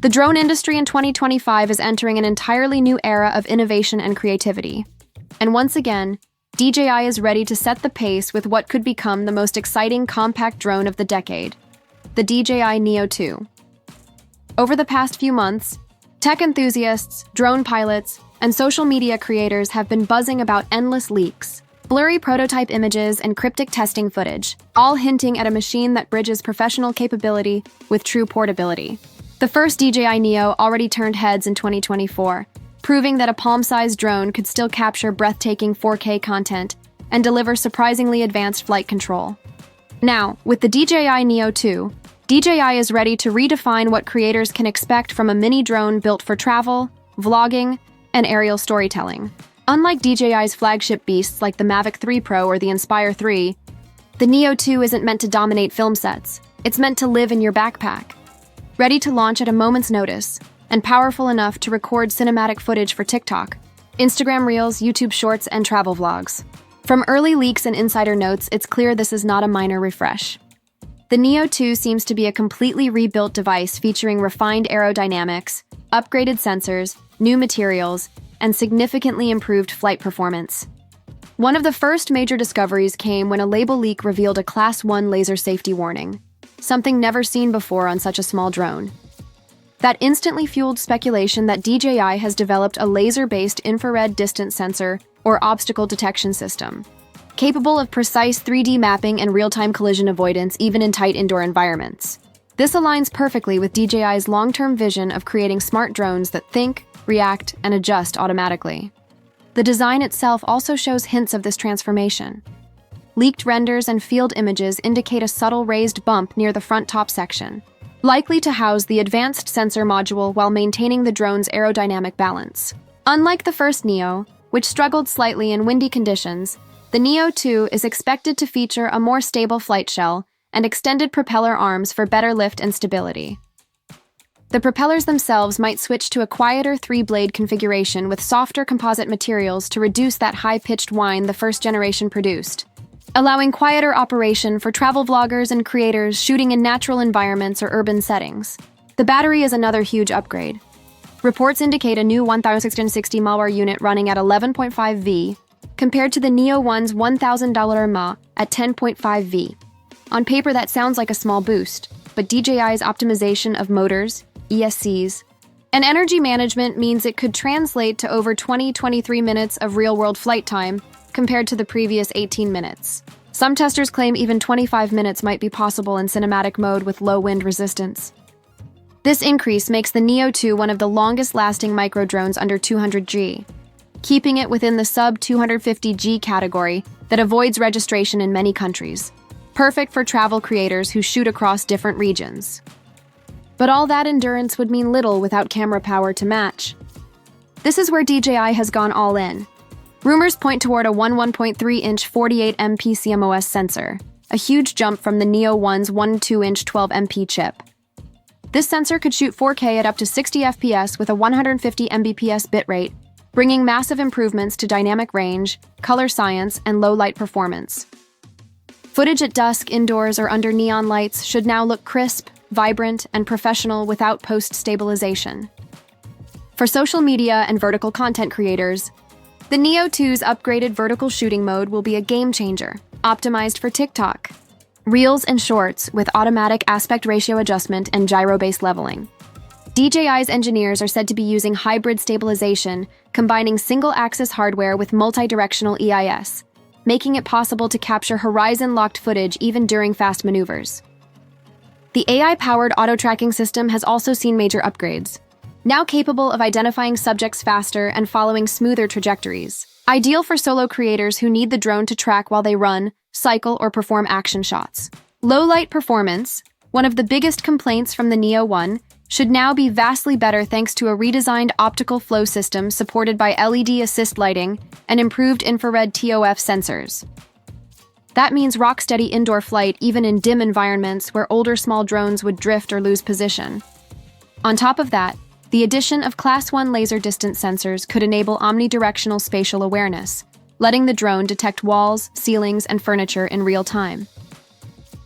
The drone industry in 2025 is entering an entirely new era of innovation and creativity. And once again, DJI is ready to set the pace with what could become the most exciting compact drone of the decade, the DJI Neo 2. Over the past few months, tech enthusiasts, drone pilots, and social media creators have been buzzing about endless leaks, blurry prototype images, and cryptic testing footage, all hinting at a machine that bridges professional capability with true portability. The first DJI Neo already turned heads in 2024, proving that a palm-sized drone could still capture breathtaking 4K content and deliver surprisingly advanced flight control. Now, with the DJI Neo 2, DJI is ready to redefine what creators can expect from a mini drone built for travel, vlogging, and aerial storytelling. Unlike DJI's flagship beasts like the Mavic 3 Pro or the Inspire 3, the Neo 2 isn't meant to dominate film sets. It's meant to live in your backpack. Ready to launch at a moment's notice, and powerful enough to record cinematic footage for TikTok, Instagram Reels, YouTube Shorts, and travel vlogs. From early leaks and insider notes, it's clear this is not a minor refresh. The Neo 2 seems to be a completely rebuilt device featuring refined aerodynamics, upgraded sensors, new materials, and significantly improved flight performance. One of the first major discoveries came when a label leak revealed a Class 1 laser safety warning, something never seen before on such a small drone. That instantly fueled speculation that DJI has developed a laser-based infrared distance sensor or obstacle detection system, capable of precise 3D mapping and real-time collision avoidance even in tight indoor environments. This aligns perfectly with DJI's long-term vision of creating smart drones that think, react, and adjust automatically. The design itself also shows hints of this transformation. Leaked renders and field images indicate a subtle raised bump near the front top section, likely to house the advanced sensor module while maintaining the drone's aerodynamic balance. Unlike the first Neo, which struggled slightly in windy conditions, the Neo 2 is expected to feature a more stable flight shell and extended propeller arms for better lift and stability. The propellers themselves might switch to a quieter three-blade configuration with softer composite materials to reduce that high-pitched whine the first generation produced, allowing quieter operation for travel vloggers and creators shooting in natural environments or urban settings. The battery is another huge upgrade. Reports indicate a new 1660 mAh unit running at 11.5 V, compared to the Neo 1's $1,000 mAh at 10.5 V. On paper, that sounds like a small boost, but DJI's optimization of motors, ESCs, and energy management means it could translate to over 23 minutes of real-world flight time compared to the previous 18 minutes. Some testers claim even 25 minutes might be possible in cinematic mode with low wind resistance. This increase makes the Neo 2 one of the longest-lasting micro-drones under 200 G, keeping it within the sub-250 G category that avoids registration in many countries, perfect for travel creators who shoot across different regions. But all that endurance would mean little without camera power to match. This is where DJI has gone all in. Rumors point toward a 1.3-inch 48MP CMOS sensor, a huge jump from the Neo 1's 1.2-inch 12MP chip. This sensor could shoot 4K at up to 60 FPS with a 150 Mbps bitrate, bringing massive improvements to dynamic range, color science, and low-light performance. Footage at dusk, indoors, or under neon lights should now look crisp, vibrant, and professional without post-stabilization. For social media and vertical content creators, the Neo 2's upgraded vertical shooting mode will be a game-changer, optimized for TikTok, Reels and Shorts with automatic aspect ratio adjustment and gyro-based leveling. DJI's engineers are said to be using hybrid stabilization, combining single-axis hardware with multi-directional EIS, making it possible to capture horizon-locked footage even during fast maneuvers. The AI-powered auto-tracking system has also seen major upgrades, now capable of identifying subjects faster and following smoother trajectories, ideal for solo creators who need the drone to track while they run, cycle, or perform action shots. Low-light performance, one of the biggest complaints from the Neo 1, should now be vastly better thanks to a redesigned optical flow system supported by LED assist lighting and improved infrared TOF sensors. That means rock-steady indoor flight even in dim environments where older small drones would drift or lose position. On top of that, the addition of Class 1 laser distance sensors could enable omnidirectional spatial awareness, letting the drone detect walls, ceilings, and furniture in real time.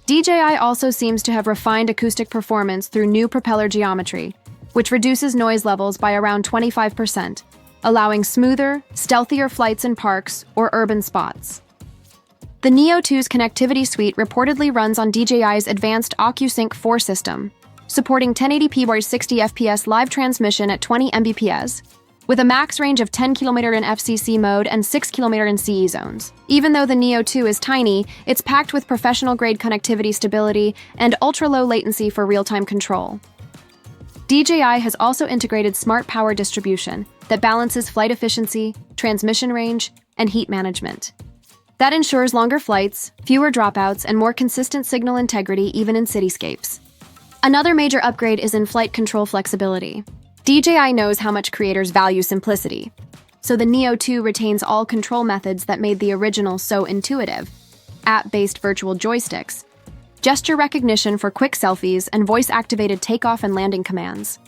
DJI also seems to have refined acoustic performance through new propeller geometry, which reduces noise levels by around 25%, allowing smoother, stealthier flights in parks or urban spots. The Neo 2's connectivity suite reportedly runs on DJI's advanced OcuSync 4 system, supporting 1080p or 60 FPS live transmission at 20 Mbps, with a max range of 10 km in FCC mode and 6 km in CE zones. Even though the Neo 2 is tiny, it's packed with professional-grade connectivity stability and ultra-low latency for real-time control. DJI has also integrated smart power distribution that balances flight efficiency, transmission range, and heat management. That ensures longer flights, fewer dropouts, and more consistent signal integrity even in cityscapes. Another major upgrade is in flight control flexibility. DJI knows how much creators value simplicity, so the Neo 2 retains all control methods that made the original so intuitive: app-based virtual joysticks, gesture recognition for quick selfies, and voice-activated takeoff and landing commands.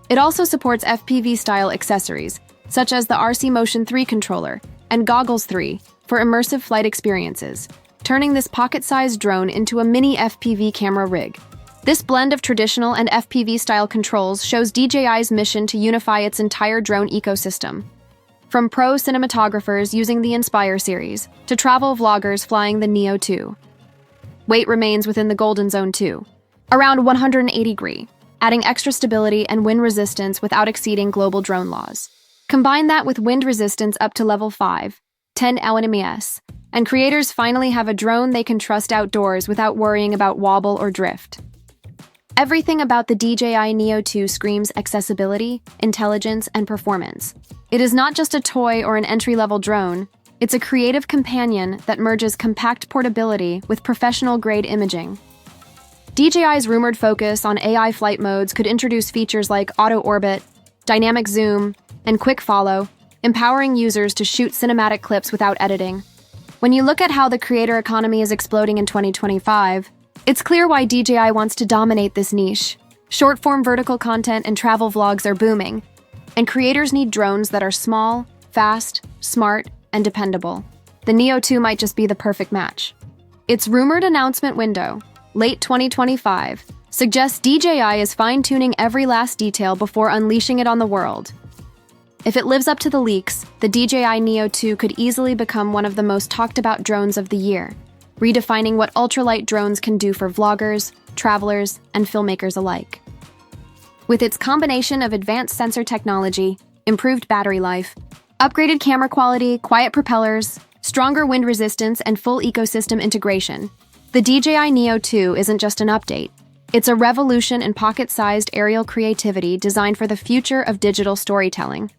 It also supports FPV-style accessories, such as the RC Motion 3 controller and Goggles 3 for immersive flight experiences, turning this pocket-sized drone into a mini FPV camera rig. This blend of traditional and FPV-style controls shows DJI's mission to unify its entire drone ecosystem. From pro cinematographers using the Inspire series to travel vloggers flying the Neo 2. Weight remains within the golden zone too, around 180 degree, adding extra stability and wind resistance without exceeding global drone laws. Combine that with wind resistance up to level 5, 10 LNMES, and creators finally have a drone they can trust outdoors without worrying about wobble or drift. Everything about the DJI Neo 2 screams accessibility, intelligence, and performance. It is not just a toy or an entry-level drone, it's a creative companion that merges compact portability with professional-grade imaging. DJI's rumored focus on AI flight modes could introduce features like auto-orbit, dynamic zoom, and quick follow, empowering users to shoot cinematic clips without editing. When you look at how the creator economy is exploding in 2025, it's clear why DJI wants to dominate this niche. Short-form vertical content and travel vlogs are booming, and creators need drones that are small, fast, smart, and dependable. The Neo 2 might just be the perfect match. Its rumored announcement window, late 2025, suggests DJI is fine-tuning every last detail before unleashing it on the world. If it lives up to the leaks, the DJI Neo 2 could easily become one of the most talked-about drones of the year, redefining what ultralight drones can do for vloggers, travelers, and filmmakers alike. With its combination of advanced sensor technology, improved battery life, upgraded camera quality, quiet propellers, stronger wind resistance, and full ecosystem integration, the DJI Neo 2 isn't just an update. It's a revolution in pocket-sized aerial creativity designed for the future of digital storytelling.